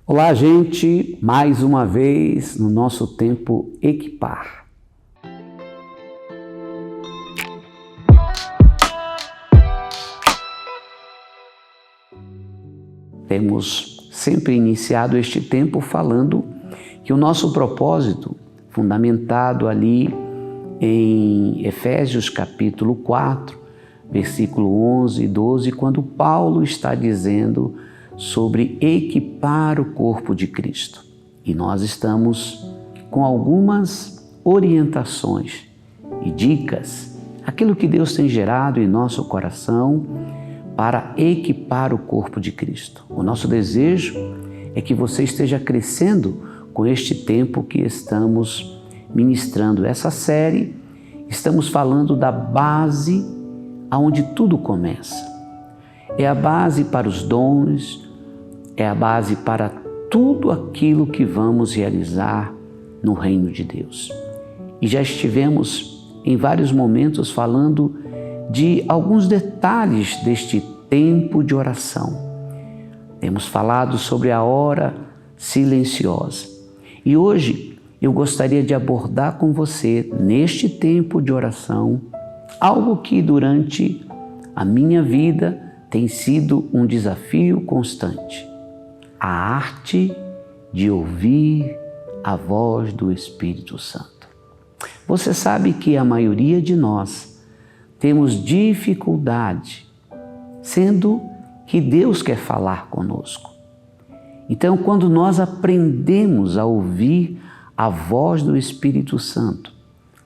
Olá, gente, mais uma vez no nosso tempo Equipar. Temos sempre iniciado este tempo falando que o nosso propósito, fundamentado ali em Efésios capítulo 4, versículo 11 e 12, quando Paulo está dizendo sobre equipar o corpo de Cristo. E nós estamos com algumas orientações e dicas, aquilo que Deus tem gerado em nosso coração para equipar o corpo de Cristo. O nosso desejo é que você esteja crescendo com este tempo que estamos ministrando. Essa série, estamos falando da base aonde tudo começa. É a base para os dons, é a base para tudo aquilo que vamos realizar no reino de Deus. E já estivemos em vários momentos falando de alguns detalhes deste tempo de oração. Temos falado sobre a hora silenciosa. E hoje eu gostaria de abordar com você, neste tempo de oração, algo que durante a minha vida tem sido um desafio constante. A arte de ouvir a voz do Espírito Santo. Você sabe que a maioria de nós temos dificuldade, sendo que Deus quer falar conosco. Então, quando nós aprendemos a ouvir a voz do Espírito Santo,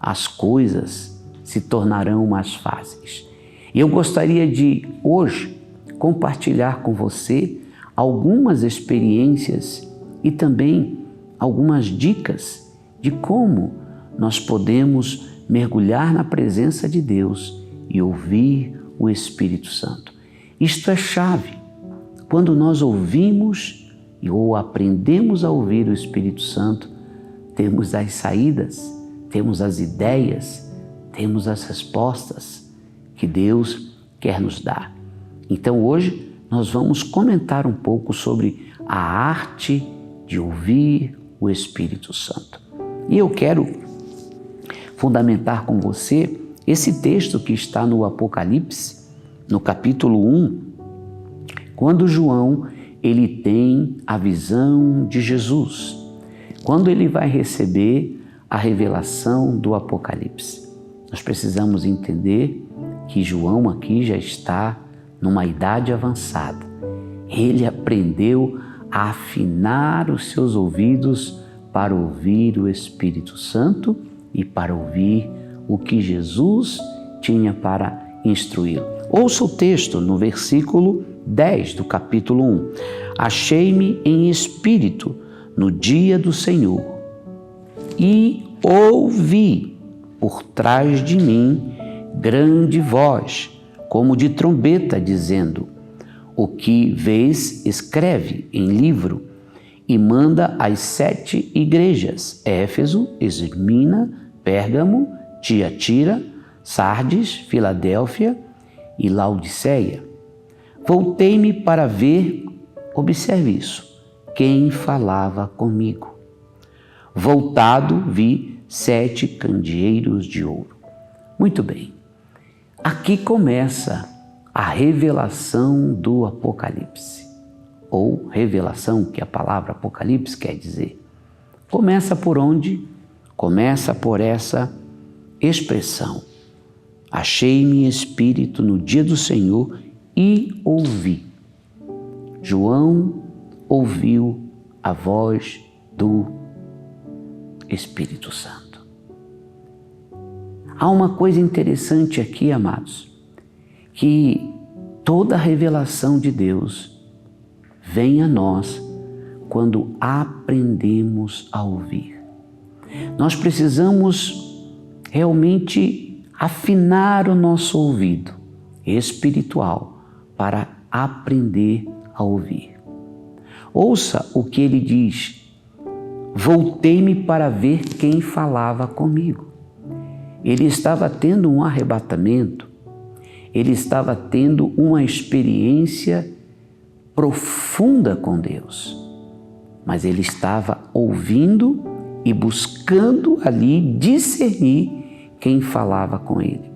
as coisas se tornarão mais fáceis. E eu gostaria de, hoje, compartilhar com você algumas experiências e também algumas dicas de como nós podemos mergulhar na presença de Deus e ouvir o Espírito Santo. Isto é chave. Quando nós ouvimos ou aprendemos a ouvir o Espírito Santo, temos as saídas, temos as ideias, temos as respostas que Deus quer nos dar. Então hoje nós vamos comentar um pouco sobre a arte de ouvir o Espírito Santo. E eu quero fundamentar com você esse texto que está no Apocalipse, no capítulo 1, quando João ele tem a visão de Jesus, quando ele vai receber a revelação do Apocalipse. Nós precisamos entender que João aqui já está numa idade avançada. Ele aprendeu a afinar os seus ouvidos para ouvir o Espírito Santo e para ouvir o que Jesus tinha para instruí-lo. Ouça o texto no versículo 10 do capítulo 1. Achei-me em espírito no dia do Senhor e ouvi por trás de mim grande voz, como de trombeta, dizendo: o que vês, escreve em livro e manda às 7 igrejas: Éfeso, Esmirna, Pérgamo, Tiatira, Sardes, Filadélfia e Laodiceia. Voltei-me para ver, observe isso, quem falava comigo. Voltado, vi 7 candeeiros de ouro. Muito bem. Aqui começa a revelação do Apocalipse, ou revelação, que a palavra Apocalipse quer dizer. Começa por onde? Começa por essa expressão. Achei-me em espírito no dia do Senhor e ouvi. João ouviu a voz do Espírito Santo. Há uma coisa interessante aqui, amados, que toda a revelação de Deus vem a nós quando aprendemos a ouvir. Nós precisamos realmente afinar o nosso ouvido espiritual para aprender a ouvir. Ouça o que ele diz: voltei-me para ver quem falava comigo. Ele estava tendo um arrebatamento, ele estava tendo uma experiência profunda com Deus. mas ele estava ouvindo e buscando ali discernir quem falava com ele.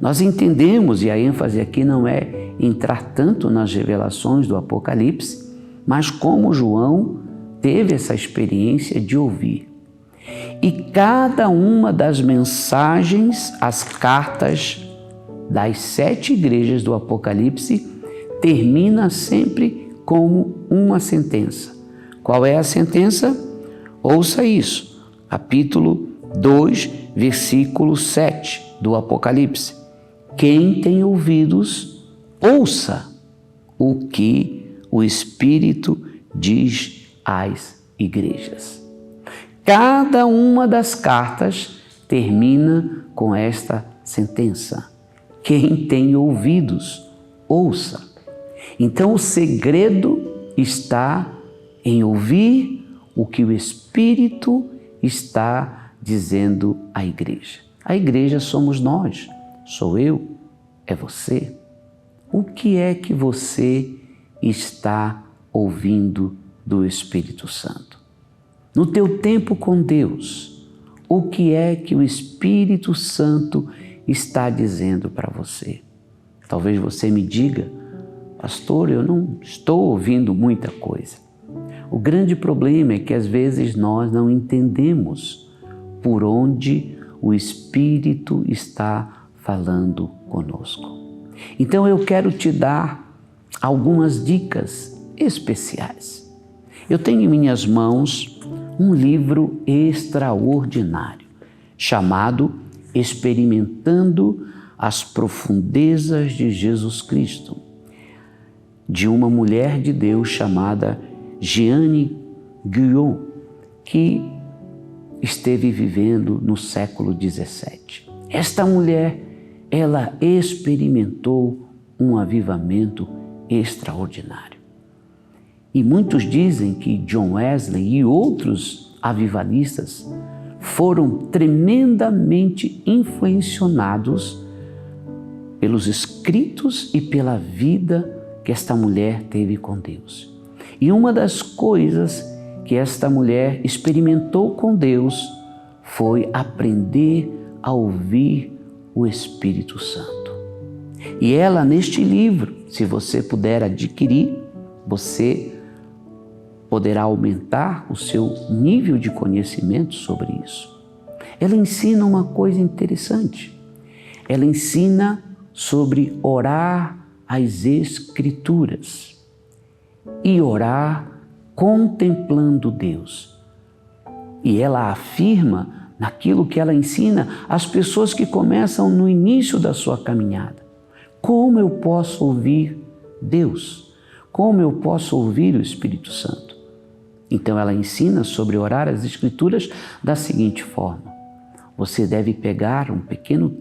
Nós entendemos, e a ênfase aqui não é entrar tanto nas revelações do Apocalipse, mas como João teve essa experiência de ouvir. E cada uma das mensagens, as cartas das 7 igrejas do Apocalipse, termina sempre como uma sentença. Qual é a sentença? Ouça isso, capítulo 2, versículo 7 do Apocalipse. Quem tem ouvidos, ouça o que o Espírito diz às igrejas. Cada uma das cartas termina com esta sentença. Quem tem ouvidos, ouça. Então o segredo está em ouvir o que o Espírito está dizendo à igreja. A igreja somos nós, sou eu, é você. O que é que você está ouvindo do Espírito Santo? No teu tempo com Deus, o que é que o Espírito Santo está dizendo para você? Talvez você me diga, pastor, eu não estou ouvindo muita coisa. O grande problema é que às vezes nós não entendemos por onde o Espírito está falando conosco. Então eu quero te dar algumas dicas especiais. Eu tenho em minhas mãos um livro extraordinário chamado Experimentando as Profundezas de Jesus Cristo, de uma mulher de Deus chamada Jeanne Guyon, que esteve vivendo no século 17. Esta mulher, ela experimentou um avivamento extraordinário. E muitos dizem que John Wesley e outros avivalistas foram tremendamente influenciados pelos escritos e pela vida que esta mulher teve com Deus. E uma das coisas que esta mulher experimentou com Deus foi aprender a ouvir o Espírito Santo. E ela, neste livro, se você puder adquirir, você poderá aumentar o seu nível de conhecimento sobre isso. Ela ensina uma coisa interessante. Ela ensina sobre orar as Escrituras e orar contemplando Deus. E ela afirma naquilo que ela ensina às pessoas que começam no início da sua caminhada. Como eu posso ouvir Deus? Como eu posso ouvir o Espírito Santo? Então ela ensina sobre orar as Escrituras da seguinte forma. Você deve pegar um pequeno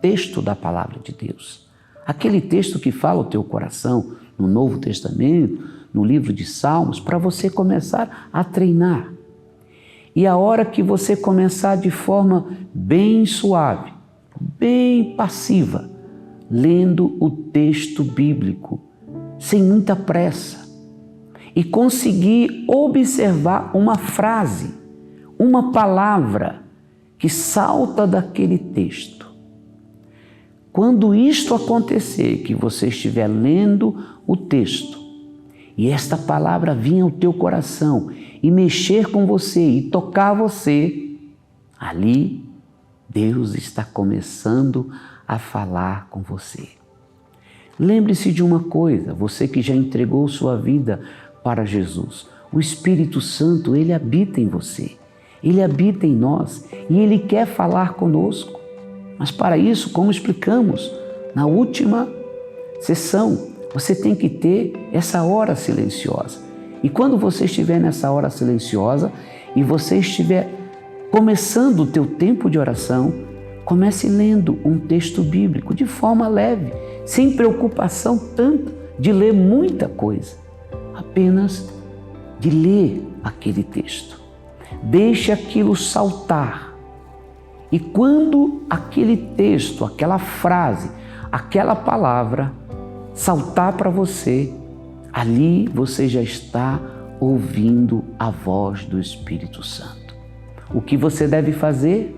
texto da palavra de Deus. Aquele texto que fala o teu coração no Novo Testamento, no livro de Salmos, para você começar a treinar. E a hora que você começar de forma bem suave, bem passiva, lendo o texto bíblico, sem muita pressa, e conseguir observar uma frase, uma palavra que salta daquele texto. Quando isto acontecer, que você estiver lendo o texto, e esta palavra vir ao teu coração e mexer com você e tocar você, ali Deus está começando a falar com você. Lembre-se de uma coisa, você que já entregou sua vida para Jesus, o Espírito Santo, ele habita em você, ele habita em nós e ele quer falar conosco. Mas para isso, como explicamos na última sessão, você tem que ter essa hora silenciosa. E quando você estiver nessa hora silenciosa e você estiver começando o teu tempo de oração, comece lendo um texto bíblico de forma leve, sem preocupação tanta de ler muita coisa, apenas de ler aquele texto. Deixe aquilo saltar. E quando aquele texto, aquela frase, aquela palavra saltar para você, ali você já está ouvindo a voz do Espírito Santo. O que você deve fazer?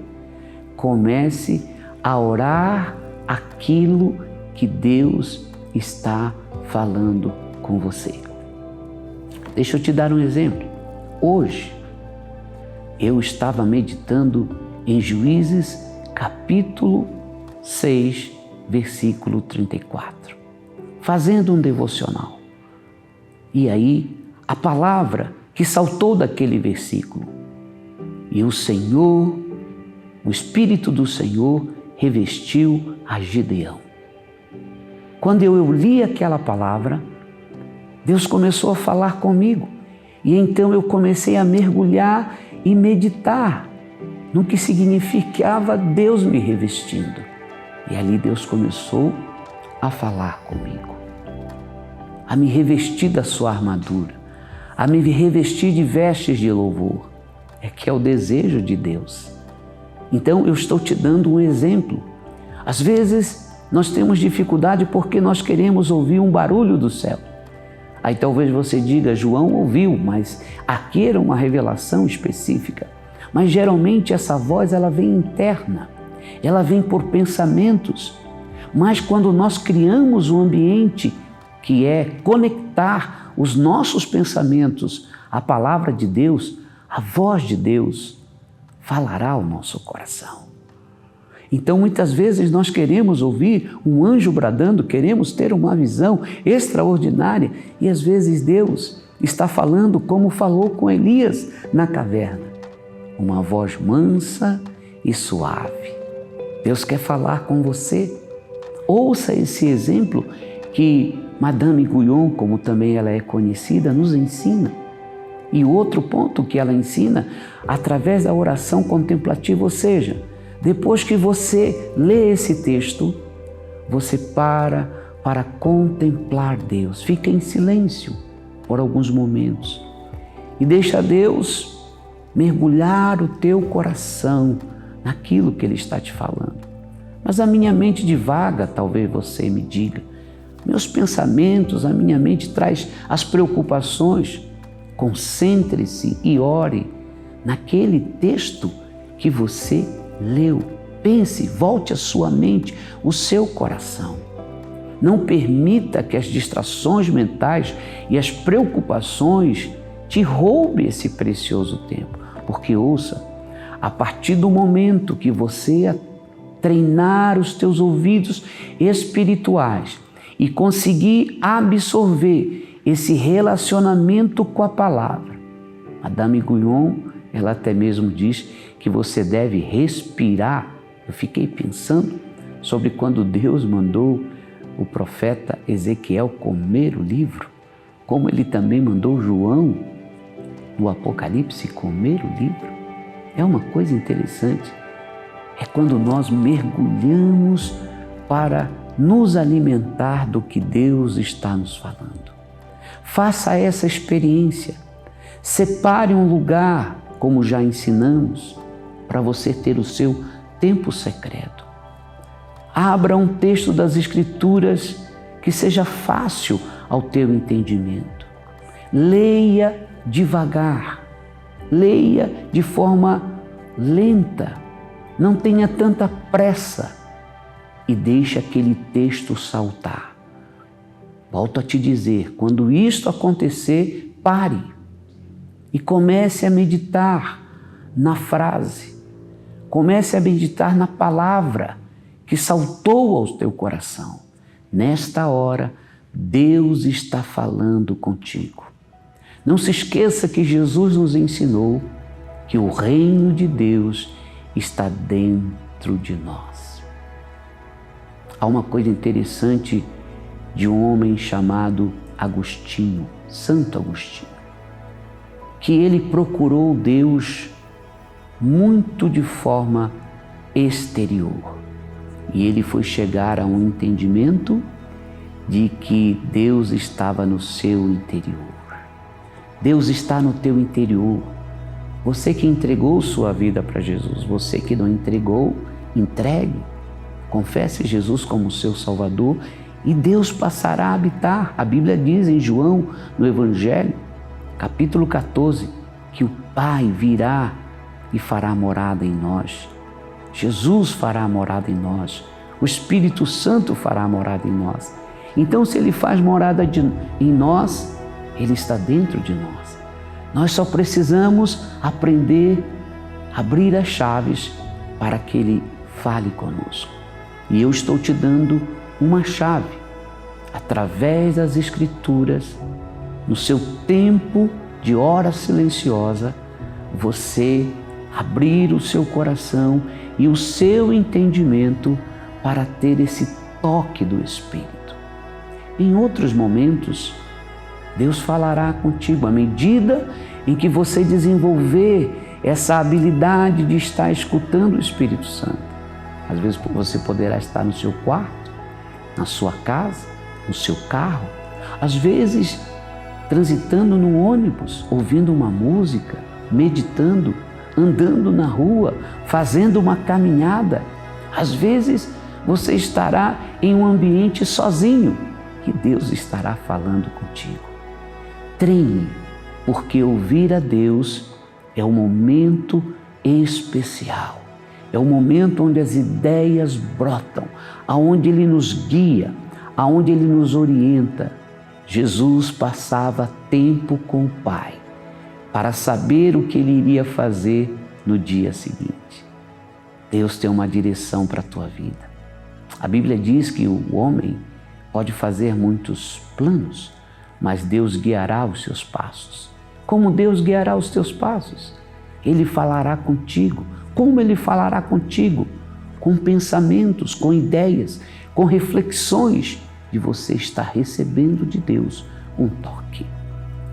Comece a orar aquilo que Deus está falando com você. Deixa eu te dar um exemplo. Hoje, eu estava meditando em Juízes, capítulo 6, versículo 34, fazendo um devocional. E aí, a palavra que saltou daquele versículo: e o Senhor, o Espírito do Senhor, revestiu a Gideão. Quando eu li aquela palavra, Deus começou a falar comigo. E então eu comecei a mergulhar e meditar no que significava Deus me revestindo. E ali Deus começou a falar comigo, a me revestir da sua armadura, a me revestir de vestes de louvor. É que é o desejo de Deus. Então eu estou te dando um exemplo. Às vezes nós temos dificuldade porque nós queremos ouvir um barulho do céu. Aí talvez você diga: João ouviu, mas aqui era uma revelação específica. Mas geralmente essa voz ela vem interna, ela vem por pensamentos. Mas quando nós criamos um ambiente que é conectar os nossos pensamentos à palavra de Deus, a voz de Deus falará ao nosso coração. Então, muitas vezes nós queremos ouvir um anjo bradando, queremos ter uma visão extraordinária e às vezes Deus está falando como falou com Elias na caverna. Uma voz mansa e suave. Deus quer falar com você. Ouça esse exemplo que Madame Guyon, como também ela é conhecida, nos ensina. E outro ponto que ela ensina, através da oração contemplativa, ou seja, depois que você lê esse texto, você para contemplar Deus. Fica em silêncio por alguns momentos e deixa Deus mergulhar o teu coração naquilo que Ele está te falando. Mas a minha mente divaga, talvez você me diga. Meus pensamentos, a minha mente traz as preocupações. Concentre-se e ore naquele texto que você leu. Pense, volte a sua mente, o seu coração. Não permita que as distrações mentais e as preocupações te roubem esse precioso tempo. Porque ouça, a partir do momento que você treinar os teus ouvidos espirituais e conseguir absorver esse relacionamento com a palavra, Madame Guyon, ela até mesmo diz que você deve respirar. Eu fiquei pensando sobre quando Deus mandou o profeta Ezequiel comer o livro, como Ele também mandou João, no Apocalipse, comer o livro. É uma coisa interessante. É quando nós mergulhamos para nos alimentar do que Deus está nos falando. Faça essa experiência. Separe um lugar, como já ensinamos, para você ter o seu tempo secreto. Abra um texto das Escrituras que seja fácil ao teu entendimento. Leia devagar. Leia de forma lenta. Não tenha tanta pressa e deixe aquele texto saltar. Volto a te dizer, quando isto acontecer, pare e comece a meditar na frase. Comece a meditar na palavra que saltou ao teu coração. Nesta hora, Deus está falando contigo. Não se esqueça que Jesus nos ensinou que o reino de Deus está dentro de nós. Há uma coisa interessante de um homem chamado Agostinho, Santo Agostinho, que ele procurou Deus muito de forma exterior. E ele foi chegar a um entendimento de que Deus estava no seu interior. Deus está no teu interior. Você que entregou sua vida para Jesus, você que não entregou, entregue. Confesse Jesus como seu Salvador e Deus passará a habitar. A Bíblia diz em João, no Evangelho, capítulo 14, que o Pai virá e fará morada em nós. Jesus fará morada em nós. O Espírito Santo fará morada em nós. Então, se Ele faz morada em nós, Ele está dentro de nós. Nós só precisamos aprender a abrir as chaves para que Ele fale conosco. E eu estou te dando uma chave. Através das Escrituras, no seu tempo de hora silenciosa, você abrir o seu coração e o seu entendimento para ter esse toque do Espírito. Em outros momentos, Deus falará contigo à medida em que você desenvolver essa habilidade de estar escutando o Espírito Santo. Às vezes você poderá estar no seu quarto, na sua casa, no seu carro, às vezes transitando no ônibus, ouvindo uma música, meditando, andando na rua, fazendo uma caminhada. Às vezes você estará em um ambiente sozinho e Deus estará falando contigo. Treine, porque ouvir a Deus é um momento especial. É o momento onde as ideias brotam, aonde Ele nos guia, aonde Ele nos orienta. Jesus passava tempo com o Pai para saber o que Ele iria fazer no dia seguinte. Deus tem uma direção para a tua vida. A Bíblia diz que o homem pode fazer muitos planos, mas Deus guiará os seus passos. Como Deus guiará os teus passos? Ele falará contigo. Como Ele falará contigo? Com pensamentos, com ideias, com reflexões de você estar recebendo de Deus um toque.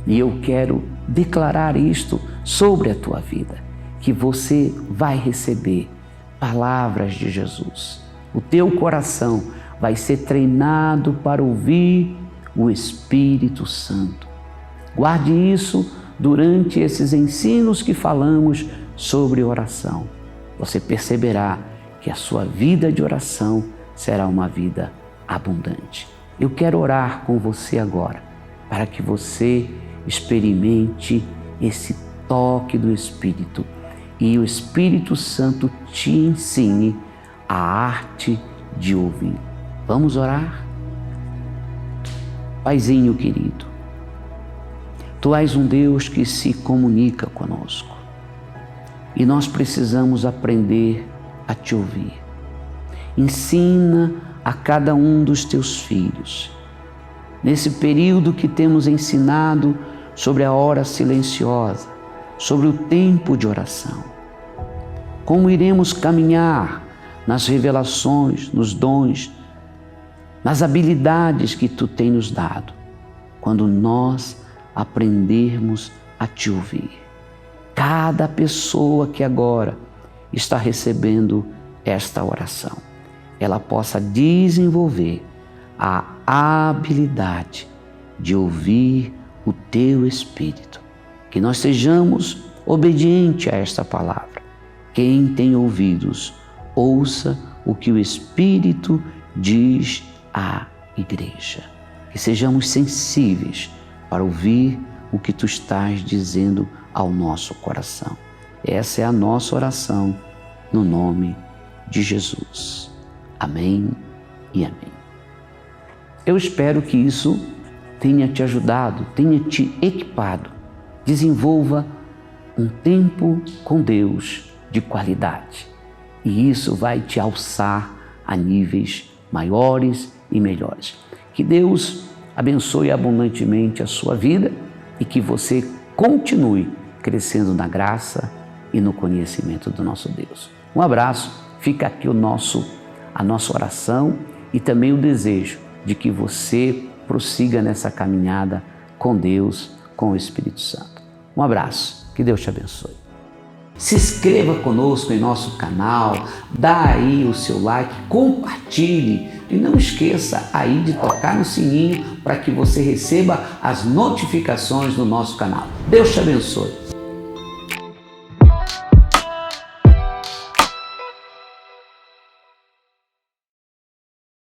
E eu quero declarar isto sobre a tua vida, que você vai receber palavras de Jesus. O teu coração vai ser treinado para ouvir o Espírito Santo. Guarde isso durante esses ensinos que falamos sobre oração. Você perceberá que a sua vida de oração será uma vida abundante. Eu quero orar com você agora, para que você experimente esse toque do Espírito e o Espírito Santo te ensine a arte de ouvir. Vamos orar? Paizinho querido, Tu és um Deus que se comunica conosco e nós precisamos aprender a Te ouvir. Ensina a cada um dos Teus filhos, nesse período que temos ensinado sobre a hora silenciosa, sobre o tempo de oração, como iremos caminhar nas revelações, nos dons, nas habilidades que Tu tem nos dado, quando nós aprendermos a Te ouvir. Cada pessoa que agora está recebendo esta oração, ela possa desenvolver a habilidade de ouvir o Teu Espírito. Que nós sejamos obedientes a esta palavra. Quem tem ouvidos, ouça o que o Espírito diz à igreja. Que sejamos sensíveis para ouvir o que Tu estás dizendo ao nosso coração. Essa é a nossa oração no nome de Jesus. Amém e amém. Eu espero que isso tenha te ajudado, tenha te equipado. Desenvolva um tempo com Deus de qualidade. E isso vai te alçar a níveis maiores e melhores. Que Deus abençoe abundantemente a sua vida e que você continue crescendo na graça e no conhecimento do nosso Deus. Um abraço, fica aqui a nossa oração e também o desejo de que você prossiga nessa caminhada com Deus, com o Espírito Santo. Um abraço, que Deus te abençoe. Se inscreva conosco em nosso canal, dá aí o seu like, compartilhe e não esqueça aí de tocar no sininho para que você receba as notificações do nosso canal. Deus te abençoe.